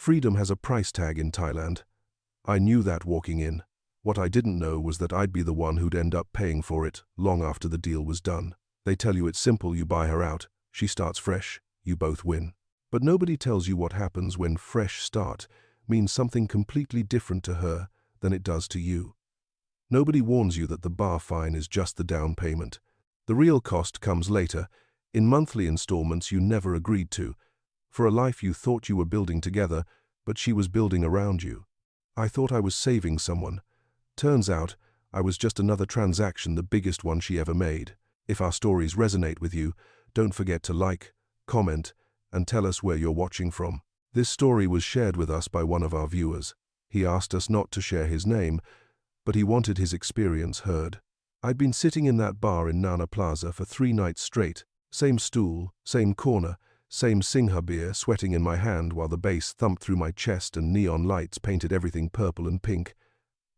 Freedom has a price tag in Thailand. I knew that walking in. What I didn't know was that I'd be the one who'd end up paying for it long after the deal was done. They tell you it's simple, you buy her out, she starts fresh, you both win. But nobody tells you what happens when fresh start means something completely different to her than it does to you. Nobody warns you that the bar fine is just the down payment. The real cost comes later, in monthly installments you never agreed to, for a life you thought you were building together, but she was building around you. I thought I was saving someone. Turns out, I was just another transaction, the biggest one she ever made. If our stories resonate with you, don't forget to like, comment, and tell us where you're watching from. This story was shared with us by one of our viewers. He asked us not to share his name, but he wanted his experience heard. I'd been sitting in that bar in Nana Plaza for 3 nights straight. Same stool, same corner, same Singha beer sweating in my hand while the bass thumped through my chest and neon lights painted everything purple and pink.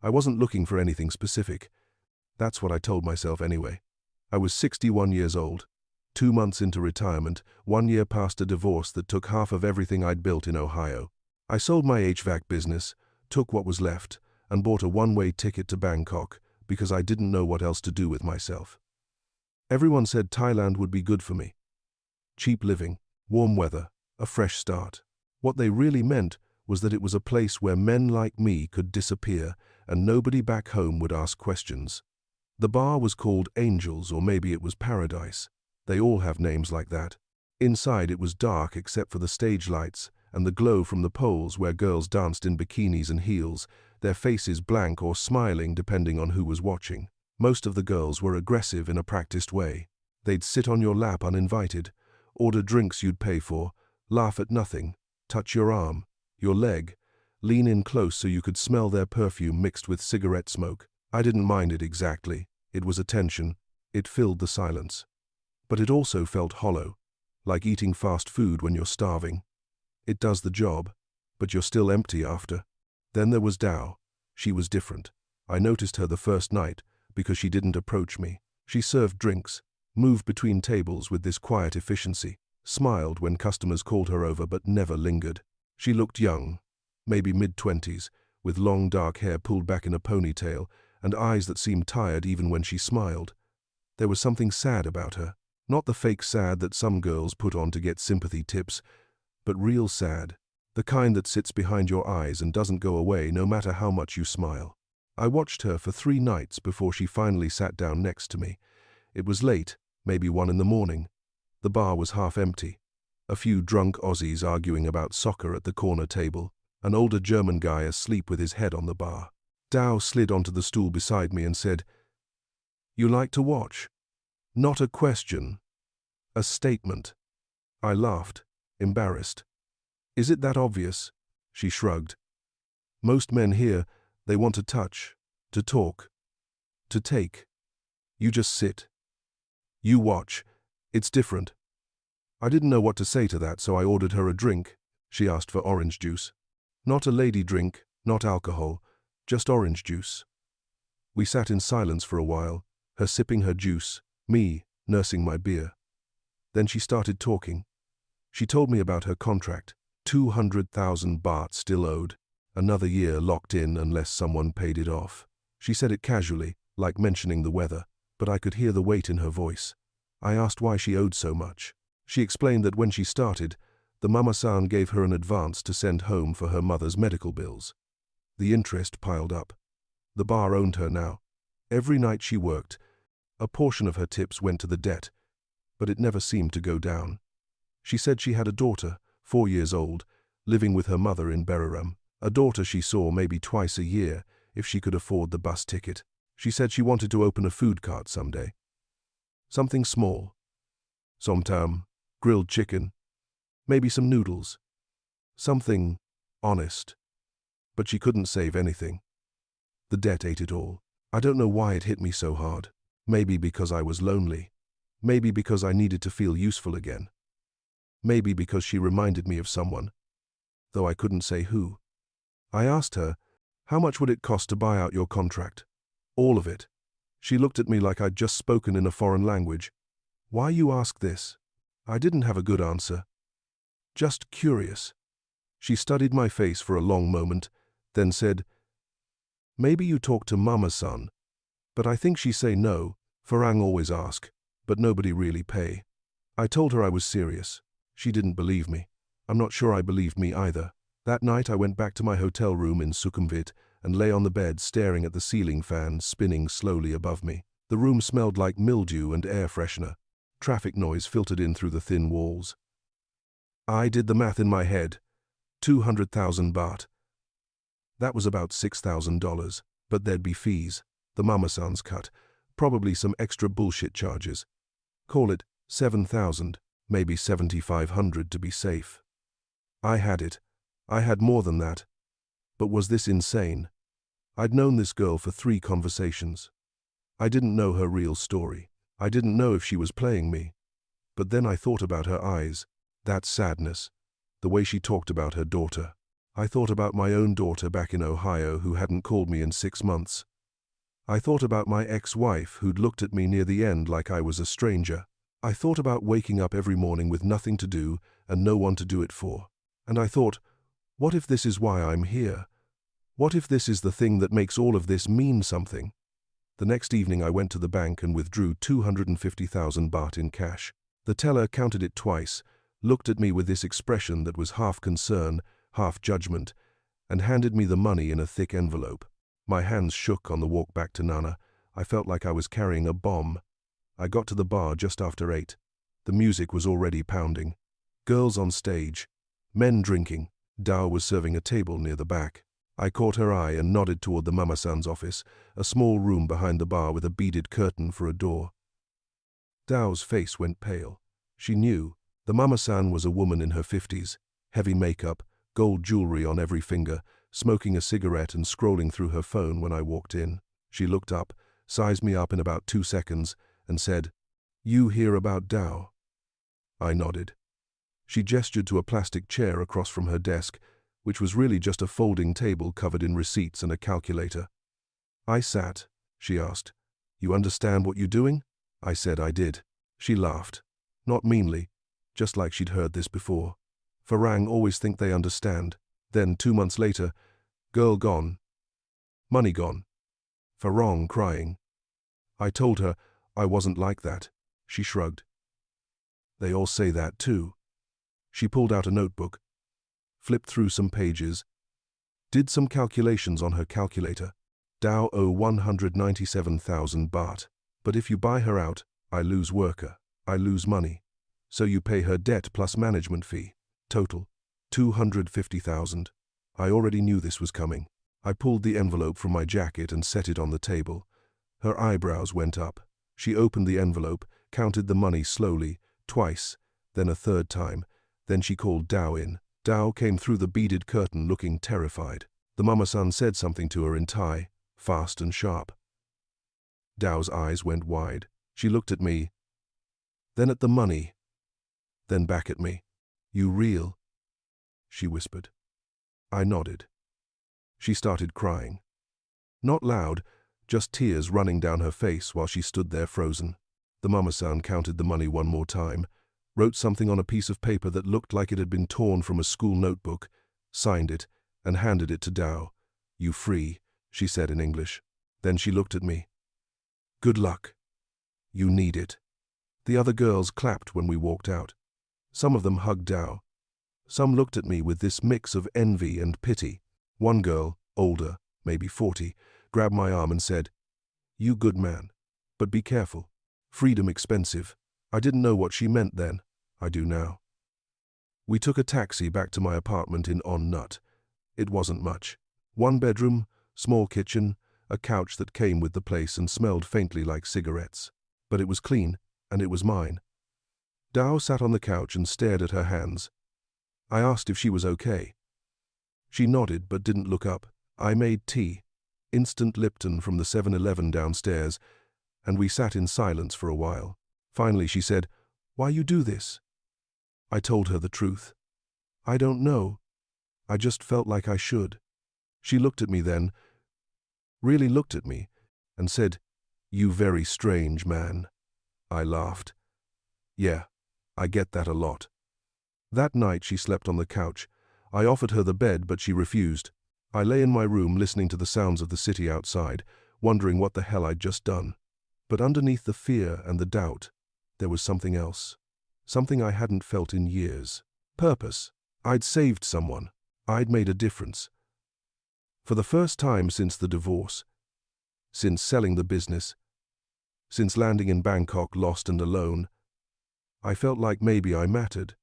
I wasn't looking for anything specific. That's what I told myself anyway. I was 61 years old, 2 months into retirement, 1 year past a divorce that took half of everything I'd built in Ohio. I sold my HVAC business, took what was left, and bought a one-way ticket to Bangkok because I didn't know what else to do with myself. Everyone said Thailand would be good for me. Cheap living, warm weather, a fresh start. What they really meant was that it was a place where men like me could disappear and nobody back home would ask questions. The bar was called Angels, or maybe it was Paradise. They all have names like that. Inside it was dark except for the stage lights and the glow from the poles where girls danced in bikinis and heels, their faces blank or smiling depending on who was watching. Most of the girls were aggressive in a practiced way. They'd sit on your lap uninvited, order drinks you'd pay for, laugh at nothing, touch your arm, your leg, lean in close so you could smell their perfume mixed with cigarette smoke. I didn't mind it exactly. It was attention. It filled the silence. But it also felt hollow, like eating fast food when you're starving. It does the job, but you're still empty after. Then there was Dao. She was different. I noticed her the first night because she didn't approach me. She served drinks, moved between tables with this quiet efficiency, smiled when customers called her over but never lingered. She looked young, maybe mid-20s, with long dark hair pulled back in a ponytail and eyes that seemed tired even when she smiled. There was something sad about her, not the fake sad that some girls put on to get sympathy tips, but real sad, the kind that sits behind your eyes and doesn't go away no matter how much you smile. I watched her for 3 nights before she finally sat down next to me. It was late, maybe 1 in the morning. The bar was half empty. A few drunk Aussies arguing about soccer at the corner table, an older German guy asleep with his head on the bar. Dao slid onto the stool beside me and said, "You like to watch?" Not a question, a statement. I laughed, embarrassed. "Is it that obvious?" She shrugged. "Most men here, they want to touch, to talk, to take. You just sit. You watch. It's different." I didn't know what to say to that, so I ordered her a drink. She asked for orange juice. Not a lady drink, not alcohol, just orange juice. We sat in silence for a while, her sipping her juice, me nursing my beer. Then she started talking. She told me about her contract, 200,000 baht still owed, another year locked in unless someone paid it off. She said it casually, like mentioning the weather, but I could hear the weight in her voice. I asked why she owed so much. She explained that when she started, the mama-san gave her an advance to send home for her mother's medical bills. The interest piled up. The bar owned her now. Every night she worked, a portion of her tips went to the debt, but it never seemed to go down. She said she had a daughter, 4 years old, living with her mother in Buriram, a daughter she saw maybe twice a year if she could afford the bus ticket. She said she wanted to open a food cart someday. Something small. Somtam, grilled chicken, maybe some noodles. Something honest. But she couldn't save anything. The debt ate it all. I don't know why it hit me so hard. Maybe because I was lonely. Maybe because I needed to feel useful again. Maybe because she reminded me of someone, though I couldn't say who. I asked her, "How much would it cost to buy out your contract?" "All of it." She looked at me like I'd just spoken in a foreign language. "Why you ask this?" I didn't have a good answer. Just curious. She studied my face for a long moment, then said, "Maybe you talk to Mama, son." But I think she say no. Farang always ask, but nobody really pay. I told her I was serious. She didn't believe me. I'm not sure I believed me either. That night I went back to my hotel room in Sukhumvit and lay on the bed staring at the ceiling fan spinning slowly above me. The room smelled like mildew and air freshener. Traffic noise filtered in through the thin walls. I did the math in my head. 200,000 baht. That was about $6,000, but there'd be fees, the Mama-san's cut, probably some extra bullshit charges. Call it 7,000, maybe 7,500 to be safe. I had it. I had more than that. But was this insane? I'd known this girl for 3 conversations. I didn't know her real story. I didn't know if she was playing me. But then I thought about her eyes, that sadness, the way she talked about her daughter. I thought about my own daughter back in Ohio who hadn't called me in 6 months. I thought about my ex-wife who'd looked at me near the end like I was a stranger. I thought about waking up every morning with nothing to do and no one to do it for. And I thought, what if this is why I'm here? What if this is the thing that makes all of this mean something? The next evening I went to the bank and withdrew 250,000 baht in cash. The teller counted it twice, looked at me with this expression that was half concern, half judgment, and handed me the money in a thick envelope. My hands shook on the walk back to Nana. I felt like I was carrying a bomb. I got to the bar just after 8. The music was already pounding. Girls on stage, men drinking. Dao was serving a table near the back. I caught her eye and nodded toward the Mama-san's office, a small room behind the bar with a beaded curtain for a door. Dao's face went pale. She knew. The Mama-san was a woman in her 50s, heavy makeup, gold jewelry on every finger, smoking a cigarette and scrolling through her phone when I walked in. She looked up, sized me up in about 2 seconds, and said, "You hear about Dao?" I nodded. She gestured to a plastic chair across from her desk, which was really just a folding table covered in receipts and a calculator. I sat. She asked, "You understand what you're doing?" I said I did. She laughed. Not meanly, just like she'd heard this before. Farang always think they understand. Then 2 months later, girl gone. Money gone. Farang crying. I told her I wasn't like that. She shrugged. They all say that too. She pulled out a notebook, flipped through some pages, did some calculations on her calculator. Dao owe 197,000 baht. But if you buy her out, I lose worker. I lose money. So you pay her debt plus management fee. Total, 250,000. I already knew this was coming. I pulled the envelope from my jacket and set it on the table. Her eyebrows went up. She opened the envelope, counted the money slowly, twice, then a 3rd time. Then she called Dao in. Dao came through the beaded curtain looking terrified. The Mama-san said something to her in Thai, fast and sharp. Dao's eyes went wide. She looked at me, then at the money, then back at me. "You real?" she whispered. I nodded. She started crying. Not loud, just tears running down her face while she stood there frozen. The Mama-san counted the money one more time, wrote something on a piece of paper that looked like it had been torn from a school notebook, signed it, and handed it to Dao. "You free," she said in English. Then she looked at me. "Good luck. You need it." The other girls clapped when we walked out. Some of them hugged Dao. Some looked at me with this mix of envy and pity. One girl, older, maybe 40, grabbed my arm and said, "You good man, but be careful. Freedom expensive." I didn't know what she meant then. I do now. We took a taxi back to my apartment in On Nut. It wasn't much. 1 bedroom, small kitchen, a couch that came with the place and smelled faintly like cigarettes. But it was clean, and it was mine. Dao sat on the couch and stared at her hands. I asked if she was okay. She nodded but didn't look up. I made tea, instant Lipton from the 7-Eleven downstairs, and we sat in silence for a while. Finally she said, "Why you do this?" I told her the truth. "I don't know. I just felt like I should." She looked at me then, really looked at me, and said, "You very strange man." I laughed. "Yeah, I get that a lot." That night she slept on the couch. I offered her the bed, but she refused. I lay in my room listening to the sounds of the city outside, wondering what the hell I'd just done. But underneath the fear and the doubt, there was something else. Something I hadn't felt in years. Purpose. I'd saved someone. I'd made a difference. For the first time since the divorce, since selling the business, since landing in Bangkok lost and alone, I felt like maybe I mattered.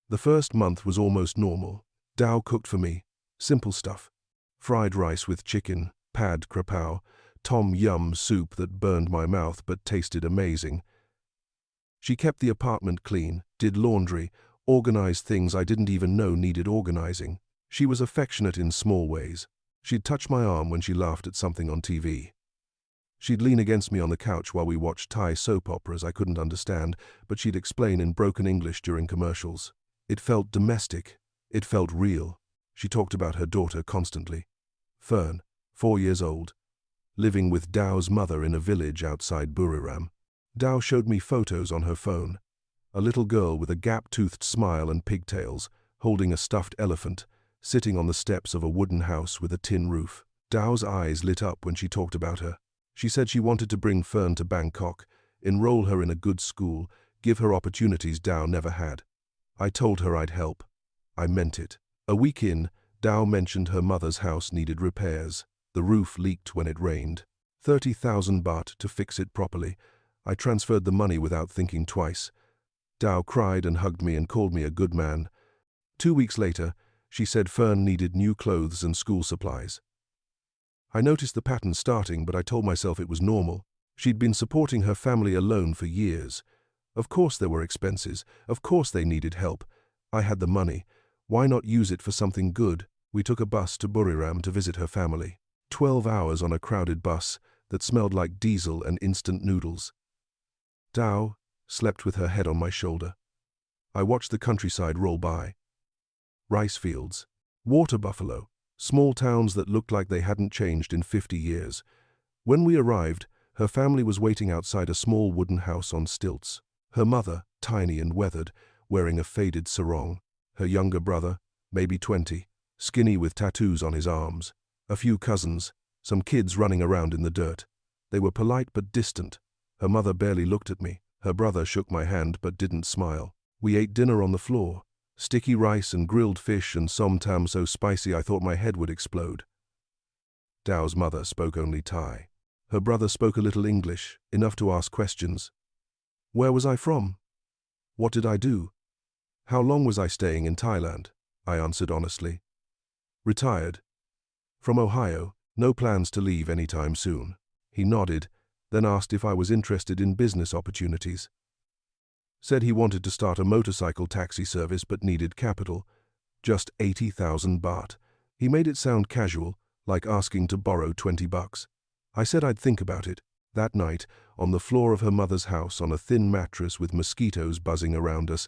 The first month was almost normal. Dao cooked for me. Simple stuff. Fried rice with chicken, pad krapao, tom yum soup that burned my mouth but tasted amazing. She kept the apartment clean, did laundry, organized things I didn't even know needed organizing. She was affectionate in small ways. She'd touch my arm when she laughed at something on TV. She'd lean against me on the couch while we watched Thai soap operas I couldn't understand, but she'd explain in broken English during commercials. It felt domestic. It felt real. She talked about her daughter constantly. Fern, 4 years old, living with Dao's mother in a village outside Buriram. Dao showed me photos on her phone. A little girl with a gap-toothed smile and pigtails, holding a stuffed elephant, sitting on the steps of a wooden house with a tin roof. Dao's eyes lit up when she talked about her. She said she wanted to bring Fern to Bangkok, enroll her in a good school, give her opportunities Dao never had. I told her I'd help. I meant it. A week in, Dao mentioned her mother's house needed repairs. The roof leaked when it rained. 30,000 baht to fix it properly. I transferred the money without thinking twice. Dao cried and hugged me and called me a good man. 2 weeks later, she said Fern needed new clothes and school supplies. I noticed the pattern starting, but I told myself it was normal. She'd been supporting her family alone for years. Of course there were expenses. Of course they needed help. I had the money. Why not use it for something good? We took a bus to Buriram to visit her family. 12 hours on a crowded bus that smelled like diesel and instant noodles. Dao slept with her head on my shoulder. I watched the countryside roll by. Rice fields, water buffalo, small towns that looked like they hadn't changed in 50 years. When we arrived, her family was waiting outside a small wooden house on stilts. Her mother, tiny and weathered, wearing a faded sarong. Her younger brother, maybe 20, skinny with tattoos on his arms. A few cousins, some kids running around in the dirt. They were polite but distant. Her mother barely looked at me. Her brother shook my hand but didn't smile. We ate dinner on the floor. Sticky rice and grilled fish and som tam so spicy I thought my head would explode. Dao's mother spoke only Thai. Her brother spoke a little English, enough to ask questions. Where was I from? What did I do? How long was I staying in Thailand? I answered honestly. Retired. From Ohio, no plans to leave anytime soon. He nodded, then asked if I was interested in business opportunities. Said he wanted to start a motorcycle taxi service but needed capital. Just 80,000 baht. He made it sound casual, like asking to borrow $20. I said I'd think about it. That night, on the floor of her mother's house on a thin mattress with mosquitoes buzzing around us,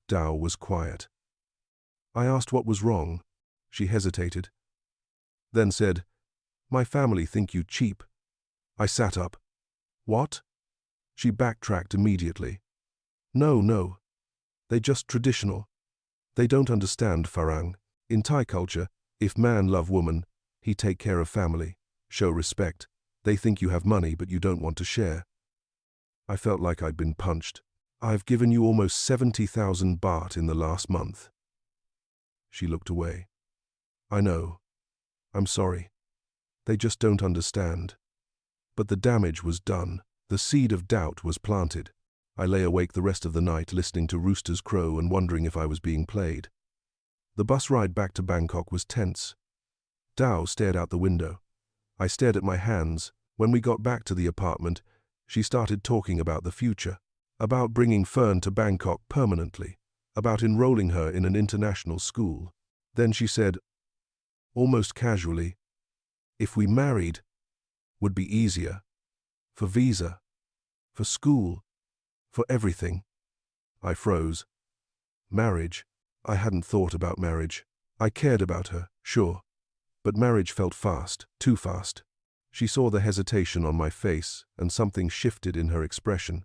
Dao was quiet. I asked what was wrong. She hesitated. Then said, "My family think you cheap." I sat up. What? She backtracked immediately. No. They just traditional. They don't understand Farang. In Thai culture, if man love woman, he take care of family, show respect. They think you have money but you don't want to share. I felt like I'd been punched. I've given you almost 70,000 baht in the last month. She looked away. I know. I'm sorry. They just don't understand. But the damage was done. The seed of doubt was planted. I lay awake the rest of the night listening to roosters crow and wondering if I was being played. The bus ride back to Bangkok was tense. Dao stared out the window. I stared at my hands. When we got back to the apartment, she started talking about the future, about bringing Fern to Bangkok permanently, about enrolling her in an international school. Then she said, almost casually, if we married, would be easier. For visa, for school, for everything. I froze. Marriage? I hadn't thought about marriage. I cared about her, sure. But marriage felt fast, too fast. She saw the hesitation on my face, and something shifted in her expression.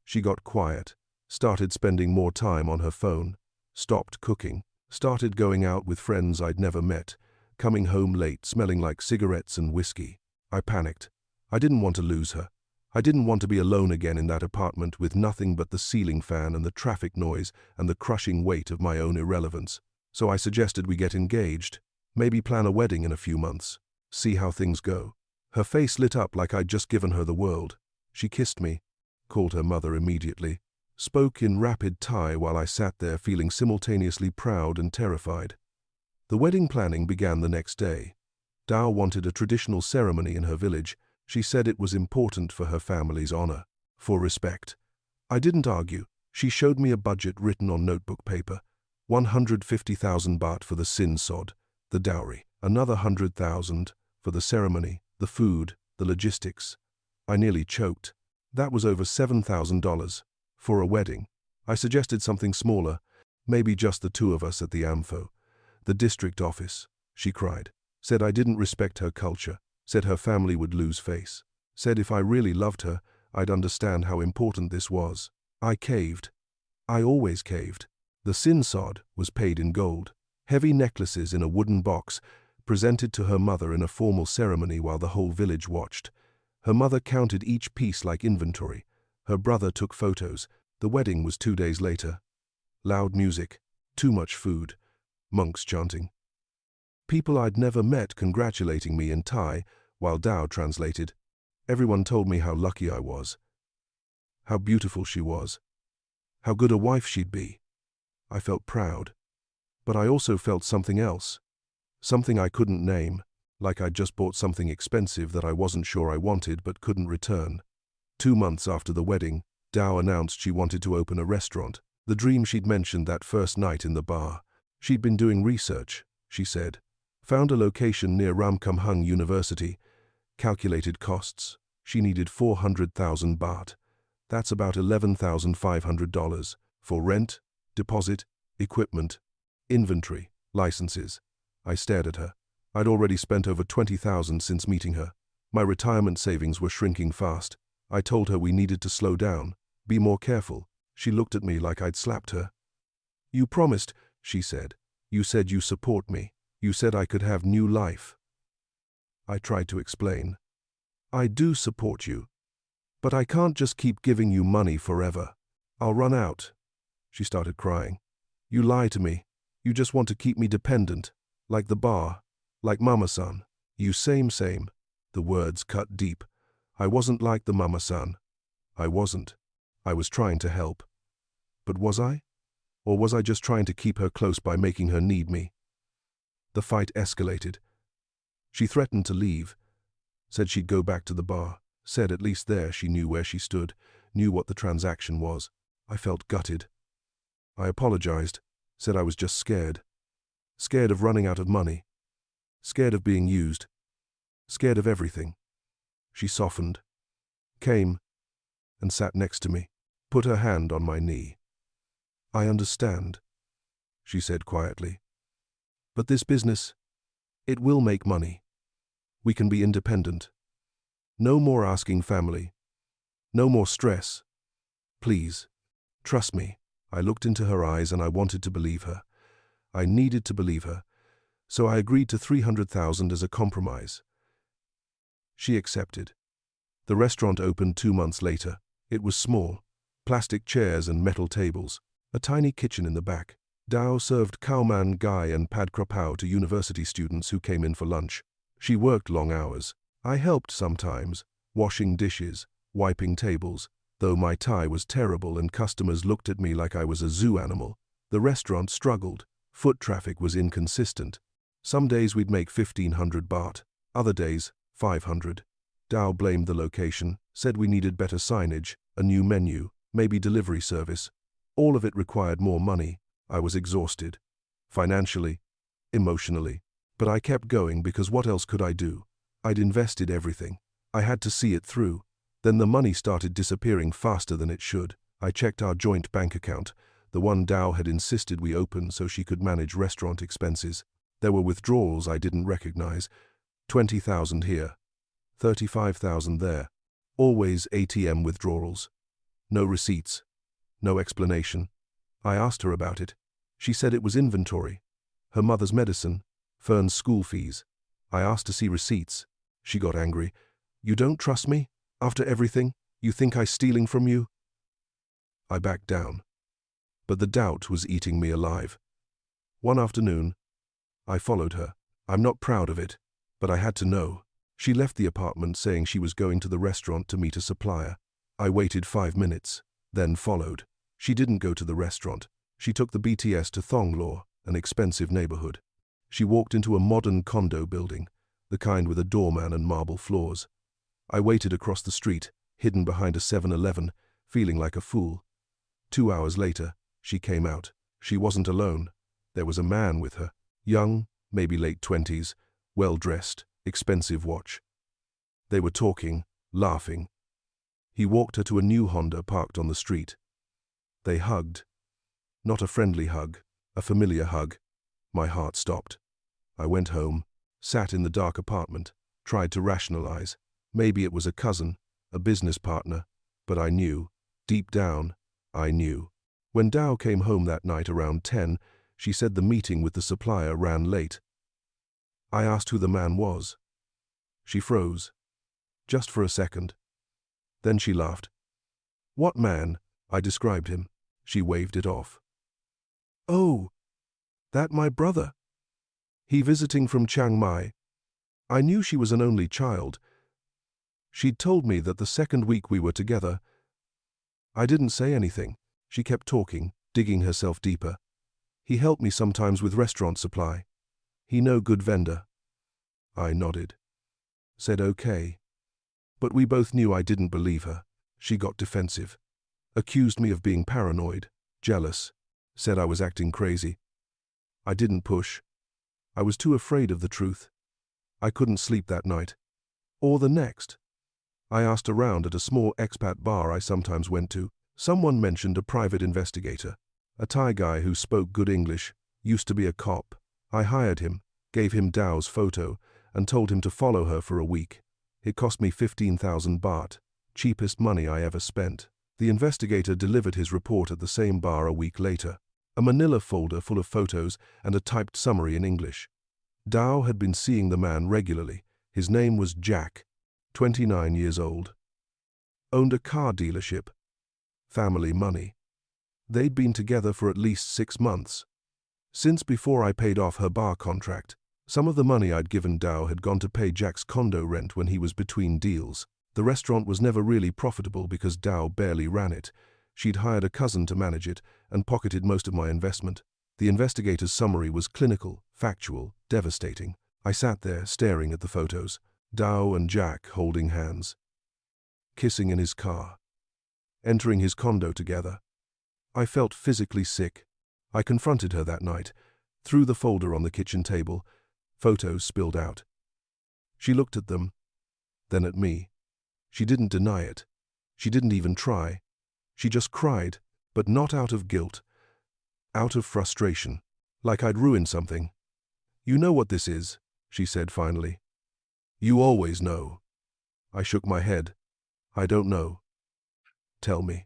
She got quiet, started spending more time on her phone, stopped cooking. Started going out with friends I'd never met, coming home late smelling like cigarettes and whiskey. I panicked. I didn't want to lose her. I didn't want to be alone again in that apartment with nothing but the ceiling fan and the traffic noise and the crushing weight of my own irrelevance. So I suggested we get engaged, maybe plan a wedding in a few months, see how things go. Her face lit up like I'd just given her the world. She kissed me, called her mother immediately, spoke in rapid Thai while I sat there feeling simultaneously proud and terrified. The wedding planning began the next day. Dao wanted a traditional ceremony in her village. She said it was important for her family's honor, for respect. I didn't argue. She showed me a budget written on notebook paper. 150,000 baht for the sin sod, the dowry, another 100,000 for the ceremony, the food, the logistics. I nearly choked. That was over $7,000 for a wedding. I suggested something smaller, maybe just the two of us at the AMFO. The district office, she cried. Said I didn't respect her culture. Said her family would lose face. Said if I really loved her, I'd understand how important this was. I caved. I always caved. The sin sod was paid in gold. Heavy necklaces in a wooden box, presented to her mother in a formal ceremony while the whole village watched. Her mother counted each piece like inventory. Her brother took photos. The wedding was 2 days later. Loud music, too much food, monks chanting. People I'd never met congratulating me in Thai while Dao translated. Everyone told me how lucky I was, how beautiful she was, how good a wife she'd be. I felt proud, but I also felt something else, something I couldn't name, like I'd just bought something expensive that I wasn't sure I wanted but couldn't return. 2 months after the wedding, Dao announced she wanted to open a restaurant, the dream she'd mentioned that first night in the bar. She'd been doing research, she said. Found a location near Ramkhamhaeng University. Calculated costs. She needed 400,000 baht. That's about $11,500 for rent, deposit, equipment, inventory, licenses. I stared at her. I'd already spent over 20,000 since meeting her. My retirement savings were shrinking fast. I told her we needed to slow down, be more careful. She looked at me like I'd slapped her. You promised, she said. You said you support me. You said I could have new life. I tried to explain. I do support you. But I can't just keep giving you money forever. I'll run out. She started crying. You lie to me. You just want to keep me dependent. Like the bar. Like Mama-san. You same. The words cut deep. I wasn't like the Mama-san. I wasn't. I was trying to help. But was I? Or was I just trying to keep her close by making her need me? The fight escalated. She threatened to leave, said she'd go back to the bar, said at least there she knew where she stood, knew what the transaction was. I felt gutted. I apologized, said I was just scared. Scared of running out of money. Scared of being used. Scared of everything. She softened, came, and sat next to me, put her hand on my knee. I understand, she said quietly. But this business, it will make money. We can be independent. No more asking family. No more stress. Please, trust me. I looked into her eyes and I wanted to believe her. I needed to believe her. So I agreed to 300,000 as a compromise. She accepted. The restaurant opened 2 months later. It was small. Plastic chairs and metal tables. A tiny kitchen in the back. Dao served khao man gai and pad krapao to university students who came in for lunch. She worked long hours. I helped sometimes, washing dishes, wiping tables. Though my Thai was terrible and customers looked at me like I was a zoo animal, the restaurant struggled. Foot traffic was inconsistent. Some days we'd make 1,500 baht, other days 500. Dao blamed the location, said we needed better signage, a new menu, maybe delivery service. All of it required more money. I was exhausted, financially, emotionally. But I kept going because what else could I do? I'd invested everything. I had to see it through. Then the money started disappearing faster than it should. I checked our joint bank account, the one Dao had insisted we open so she could manage restaurant expenses. There were withdrawals I didn't recognize. 20,000 here, 35,000 there. Always ATM withdrawals. No receipts. No explanation. I asked her about it. She said it was inventory. Her mother's medicine, Fern's school fees. I asked to see receipts. She got angry. You don't trust me? After everything, you think I'm stealing from you? I backed down. But the doubt was eating me alive. One afternoon, I followed her. I'm not proud of it, but I had to know. She left the apartment saying she was going to the restaurant to meet a supplier. I waited 5 minutes, then followed. She didn't go to the restaurant. She took the BTS to Thonglor, an expensive neighborhood. She walked into a modern condo building, the kind with a doorman and marble floors. I waited across the street, hidden behind a 7-Eleven, feeling like a fool. 2 hours later, she came out. She wasn't alone. There was a man with her, young, maybe late 20s, well-dressed, expensive watch. They were talking, laughing. He walked her to a new Honda parked on the street. They hugged. Not a friendly hug, a familiar hug. My heart stopped. I went home, sat in the dark apartment, tried to rationalize. Maybe it was a cousin, a business partner, but I knew, deep down, I knew. When Dao came home that night around 10, she said the meeting with the supplier ran late. I asked who the man was. She froze, just for a second. Then she laughed. What man? I described him. She waved it off. Oh, that my brother. He visiting from Chiang Mai. I knew she was an only child. She'd told me that the second week we were together. I didn't say anything. She kept talking, digging herself deeper. He helped me sometimes with restaurant supply. He no good vendor. I nodded. Said okay. But we both knew I didn't believe her. She got defensive. Accused me of being paranoid, jealous. Said I was acting crazy. I didn't push. I was too afraid of the truth. I couldn't sleep that night. Or the next. I asked around at a small expat bar I sometimes went to. Someone mentioned a private investigator. A Thai guy who spoke good English, used to be a cop. I hired him, gave him Dao's photo, and told him to follow her for a week. It cost me 15,000 baht, cheapest money I ever spent. The investigator delivered his report at the same bar a week later. A manila folder full of photos and a typed summary in English. Dao had been seeing the man regularly. His name was Jack, 29 years old. Owned a car dealership. Family money. They'd been together for at least 6 months. Since before I paid off her bar contract, some of the money I'd given Dao had gone to pay Jack's condo rent when he was between deals. The restaurant was never really profitable because Dao barely ran it. She'd hired a cousin to manage it and pocketed most of my investment. The investigator's summary was clinical, factual, devastating. I sat there staring at the photos, Dao and Jack holding hands, kissing in his car, entering his condo together. I felt physically sick. I confronted her that night, threw the folder on the kitchen table. Photos spilled out. She looked at them, then at me. She didn't deny it. She didn't even try. She just cried, but not out of guilt. Out of frustration, like I'd ruined something. You know what this is, she said finally. You always know. I shook my head. I don't know. Tell me.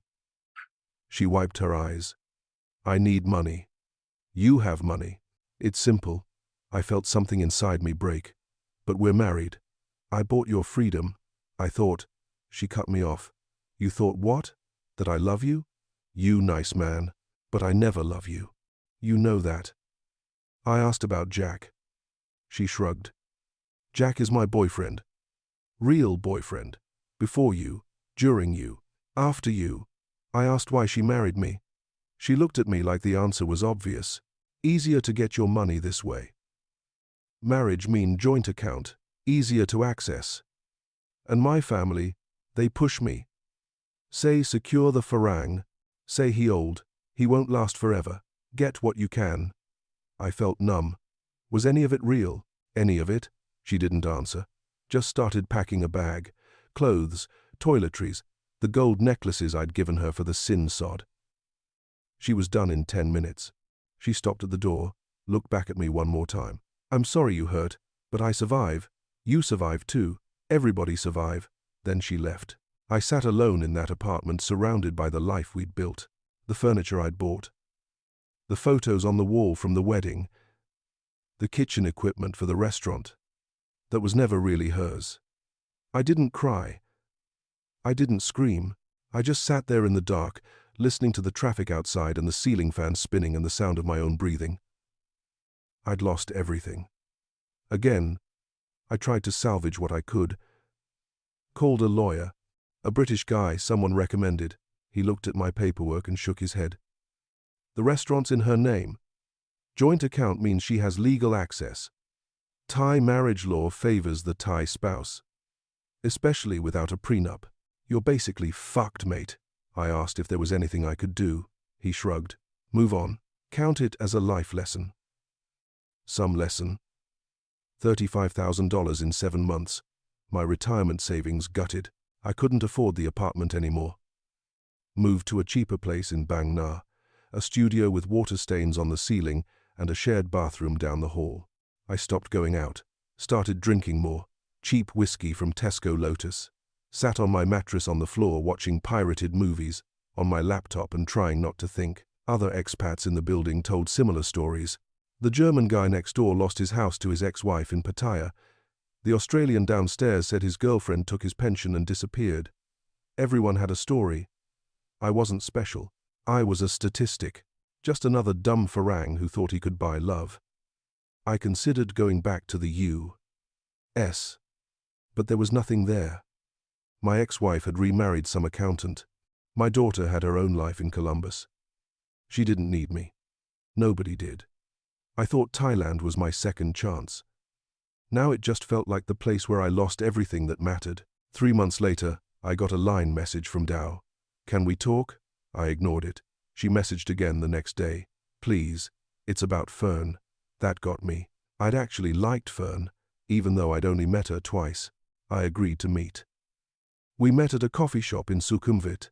She wiped her eyes. I need money. You have money. It's simple. I felt something inside me break. But we're married. I bought your freedom. I thought. She cut me off. You thought what? That I love you? You nice man. But I never love you. You know that. I asked about Jack. She shrugged. Jack is my boyfriend. Real boyfriend. Before you, during you, after you. I asked why she married me. She looked at me like the answer was obvious. Easier to get your money this way. Marriage mean joint account, easier to access. And my family, they push me. Say secure the farang. Say he old, he won't last forever. Get what you can. I felt numb. Was any of it real? Any of it? She didn't answer. Just started packing a bag. Clothes, toiletries, the gold necklaces I'd given her for the sin sod. She was done in 10 minutes. She stopped at the door, looked back at me one more time. I'm sorry you hurt, but I survive. You survive too. Everybody survive. Then she left. I sat alone in that apartment surrounded by the life we'd built, the furniture I'd bought, the photos on the wall from the wedding, the kitchen equipment for the restaurant. That was never really hers. I didn't cry. I didn't scream. I just sat there in the dark, listening to the traffic outside and the ceiling fan spinning and the sound of my own breathing. I'd lost everything. Again, I tried to salvage what I could. Called a lawyer, a British guy someone recommended. He looked at my paperwork and shook his head. The restaurant's in her name. Joint account means she has legal access. Thai marriage law favors the Thai spouse. Especially without a prenup. You're basically fucked, mate. I asked if there was anything I could do. He shrugged. Move on. Count it as a life lesson. Some lesson. $35,000 in 7 months. My retirement savings gutted. I couldn't afford the apartment anymore. Moved to a cheaper place in Bangkok, a studio with water stains on the ceiling and a shared bathroom down the hall. I stopped going out, started drinking more, cheap whiskey from Tesco Lotus, sat on my mattress on the floor watching pirated movies, on my laptop and trying not to think. Other expats in the building told similar stories. The German guy next door lost his house to his ex-wife in Pattaya. The Australian downstairs said his girlfriend took his pension and disappeared. Everyone had a story. I wasn't special. I was a statistic, just another dumb farang who thought he could buy love. I considered going back to the U.S., but there was nothing there. My ex-wife had remarried some accountant. My daughter had her own life in Columbus. She didn't need me. Nobody did. I thought Thailand was my second chance. Now it just felt like the place where I lost everything that mattered. 3 months later, I got a line message from Dow. Can we talk? I ignored it. She messaged again the next day. Please, it's about Fern. That got me. I'd actually liked Fern, even though I'd only met her twice. I agreed to meet. We met at a coffee shop in Sukhumvit.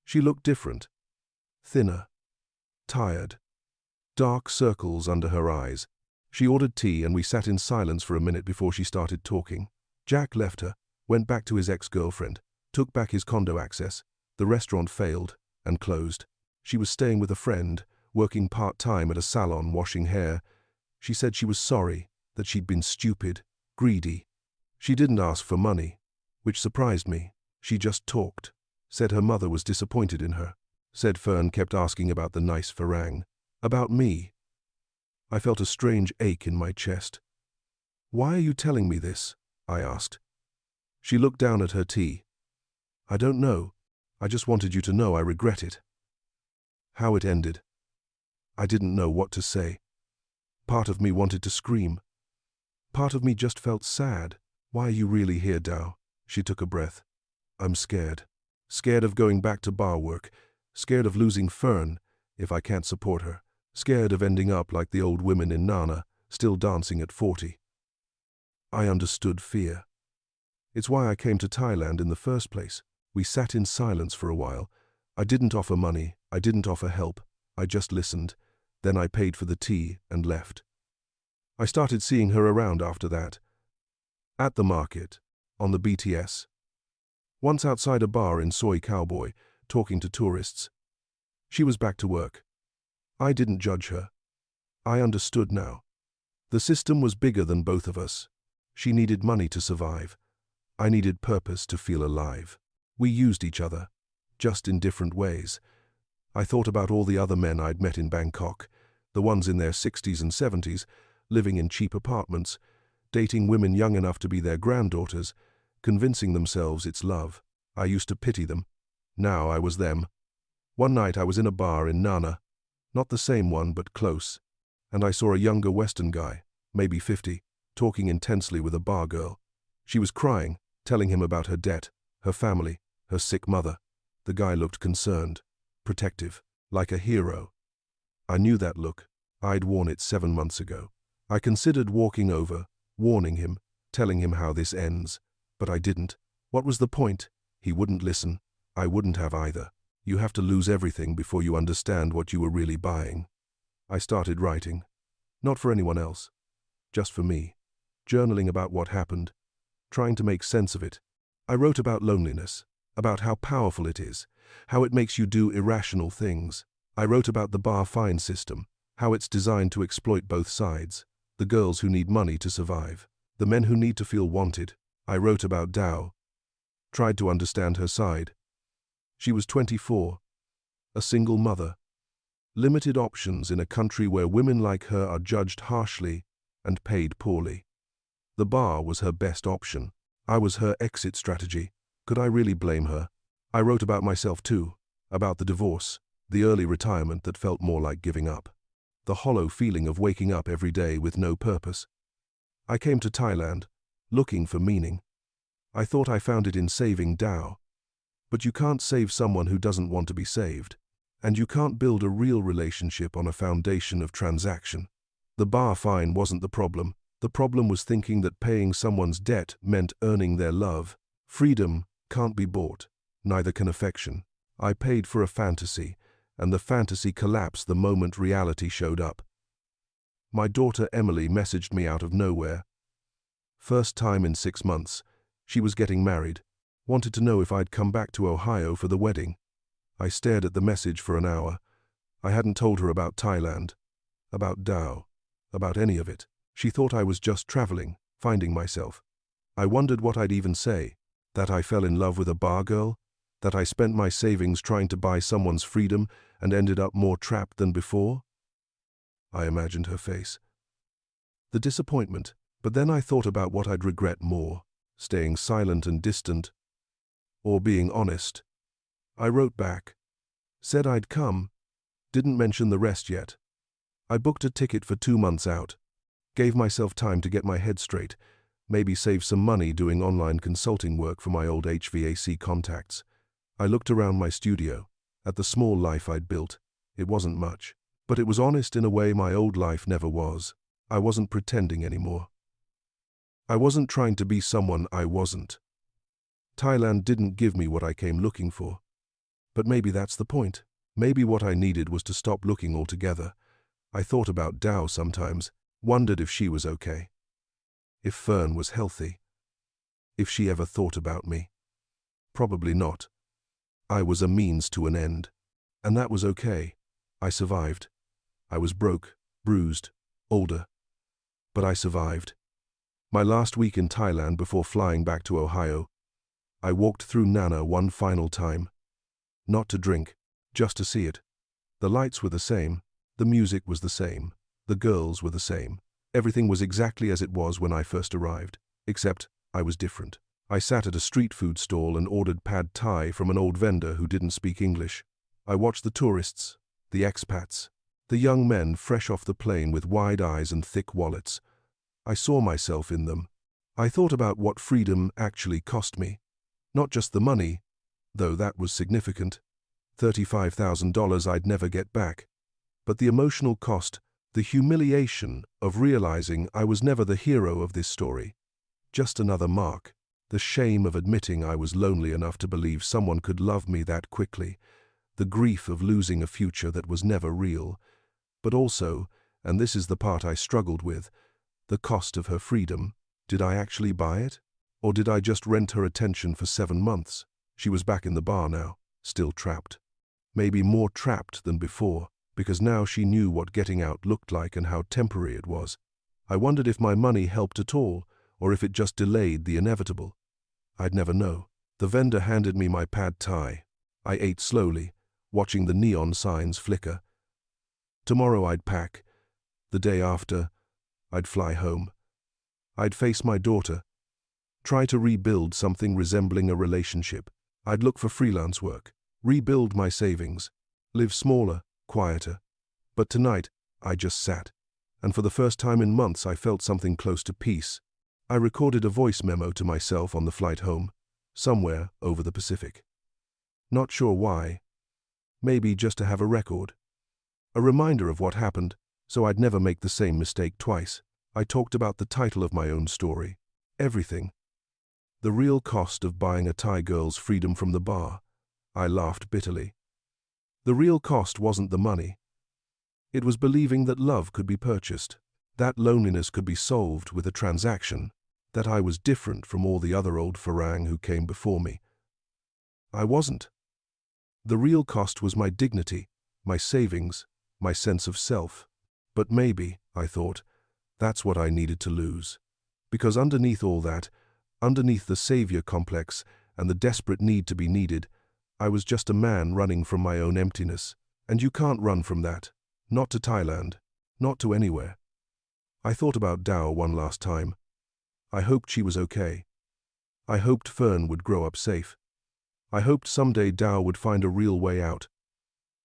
She looked different. Thinner. Tired. Dark circles under her eyes. She ordered tea and we sat in silence for a minute before she started talking. Jack left her, went back to his ex-girlfriend, took back his condo access. The restaurant failed and closed. She was staying with a friend, working part-time at a salon washing hair. She said she was sorry, that she'd been stupid, greedy. She didn't ask for money, which surprised me. She just talked. Said her mother was disappointed in her. Said Fern kept asking about the nice farang. About me. I felt a strange ache in my chest. Why are you telling me this? I asked. She looked down at her tea. I don't know. I just wanted you to know I regret it. How it ended. I didn't know what to say. Part of me wanted to scream. Part of me just felt sad. Why are you really here, Dow? She took a breath. I'm scared. Scared of going back to bar work. Scared of losing Fern, if I can't support her. Scared of ending up like the old women in Nana, still dancing at 40. I understood fear. It's why I came to Thailand in the first place. We sat in silence for a while. I didn't offer money, I didn't offer help. I just listened. Then I paid for the tea and left. I started seeing her around after that. At the market, on the BTS. Once outside a bar in Soy Cowboy, talking to tourists. She was back to work. I didn't judge her. I understood now. The system was bigger than both of us. She needed money to survive. I needed purpose to feel alive. We used each other, just in different ways. I thought about all the other men I'd met in Bangkok, the ones in their 60s and 70s, living in cheap apartments, dating women young enough to be their granddaughters, convincing themselves it's love. I used to pity them. Now I was them. One night I was in a bar in Nana, not the same one but close, and I saw a younger Western guy, maybe 50, talking intensely with a bar girl. She was crying, telling him about her debt, her family, her sick mother. The guy looked concerned, protective, like a hero. I knew that look. I'd worn it 7 months ago. I considered walking over, warning him, telling him how this ends, but I didn't. What was the point? He wouldn't listen. I wouldn't have either. You have to lose everything before you understand what you were really buying. I started writing. Not for anyone else. Just for me. Journaling about what happened. Trying to make sense of it. I wrote about loneliness. About how powerful it is. How it makes you do irrational things. I wrote about the bar fine system, how it's designed to exploit both sides, the girls who need money to survive, the men who need to feel wanted. I wrote about Dao, tried to understand her side. She was 24, a single mother, limited options in a country where women like her are judged harshly and paid poorly. The bar was her best option. I was her exit strategy. Could I really blame her? I wrote about myself too, about the divorce, the early retirement that felt more like giving up, the hollow feeling of waking up every day with no purpose. I came to Thailand, looking for meaning. I thought I found it in saving Dao. But you can't save someone who doesn't want to be saved. And you can't build a real relationship on a foundation of transaction. The bar fine wasn't the problem. The problem was thinking that paying someone's debt meant earning their love. Freedom can't be bought, neither can affection. I paid for a fantasy, and the fantasy collapsed the moment reality showed up. My daughter Emily messaged me out of nowhere. First time in 6 months. She was getting married. Wanted to know if I'd come back to Ohio for the wedding. I stared at the message for an hour. I hadn't told her about Thailand, about Dao, about any of it. She thought I was just traveling, finding myself. I wondered what I'd even say. That I fell in love with a bar girl? That I spent my savings trying to buy someone's freedom and ended up more trapped than before? I imagined her face. The disappointment, but then I thought about what I'd regret more, staying silent and distant, or being honest. I wrote back, said I'd come, didn't mention the rest yet. I booked a ticket for 2 months out, gave myself time to get my head straight, maybe save some money doing online consulting work for my old HVAC contacts. I looked around my studio, at the small life I'd built. It wasn't much, but it was honest in a way my old life never was. I wasn't pretending anymore. I wasn't trying to be someone I wasn't. Thailand didn't give me what I came looking for. But maybe that's the point. Maybe what I needed was to stop looking altogether. I thought about Dao sometimes, wondered if she was okay. If Fern was healthy. If she ever thought about me. Probably not. I was a means to an end. And that was okay. I survived. I was broke, bruised, older. But I survived. My last week in Thailand before flying back to Ohio, I walked through Nana one final time. Not to drink, just to see it. The lights were the same, the music was the same, the girls were the same. Everything was exactly as it was when I first arrived, except I was different. I sat at a street food stall and ordered pad thai from an old vendor who didn't speak English. I watched the tourists, the expats, the young men fresh off the plane with wide eyes and thick wallets. I saw myself in them. I thought about what freedom actually cost me. Not just the money, though that was significant. $35,000 I'd never get back. But the emotional cost, the humiliation of realizing I was never the hero of this story. Just another mark. The shame of admitting I was lonely enough to believe someone could love me that quickly. The grief of losing a future that was never real. But also, and this is the part I struggled with, the cost of her freedom. Did I actually buy it? Or did I just rent her attention for 7 months? She was back in the bar now, still trapped. Maybe more trapped than before, because now she knew what getting out looked like and how temporary it was. I wondered if my money helped at all, or if it just delayed the inevitable. I'd never know. The vendor handed me my pad thai. I ate slowly, watching the neon signs flicker. Tomorrow I'd pack. The day after, I'd fly home. I'd face my daughter. Try to rebuild something resembling a relationship. I'd look for freelance work, rebuild my savings, live smaller, quieter. But tonight, I just sat, and for the first time in months I felt something close to peace. I recorded a voice memo to myself on the flight home, somewhere over the Pacific. Not sure why. Maybe just to have a record. A reminder of what happened, so I'd never make the same mistake twice. I talked about the title of my own story. Everything. The real cost of buying a Thai girl's freedom from the bar. I laughed bitterly. The real cost wasn't the money. It was believing that love could be purchased, that loneliness could be solved with a transaction, that I was different from all the other old farang who came before me. I wasn't. The real cost was my dignity, my savings, my sense of self. But maybe, I thought, that's what I needed to lose. Because underneath all that, underneath the savior complex and the desperate need to be needed, I was just a man running from my own emptiness. And you can't run from that. Not to Thailand. Not to anywhere. I thought about Dao one last time. I hoped she was okay. I hoped Fern would grow up safe. I hoped someday Dao would find a real way out.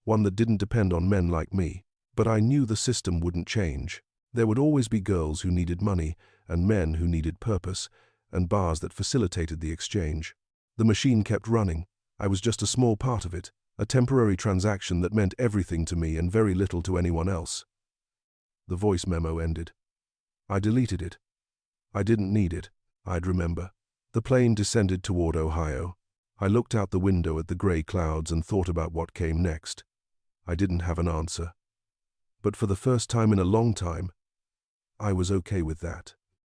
One that didn't depend on men like me. But I knew the system wouldn't change. There would always be girls who needed money, and men who needed purpose, and bars that facilitated the exchange. The machine kept running. I was just a small part of it, a temporary transaction that meant everything to me and very little to anyone else. The voice memo ended. I deleted it. I didn't need it, I'd remember. The plane descended toward Ohio. I looked out the window at the gray clouds and thought about what came next. I didn't have an answer. But for the first time in a long time, I was okay with that.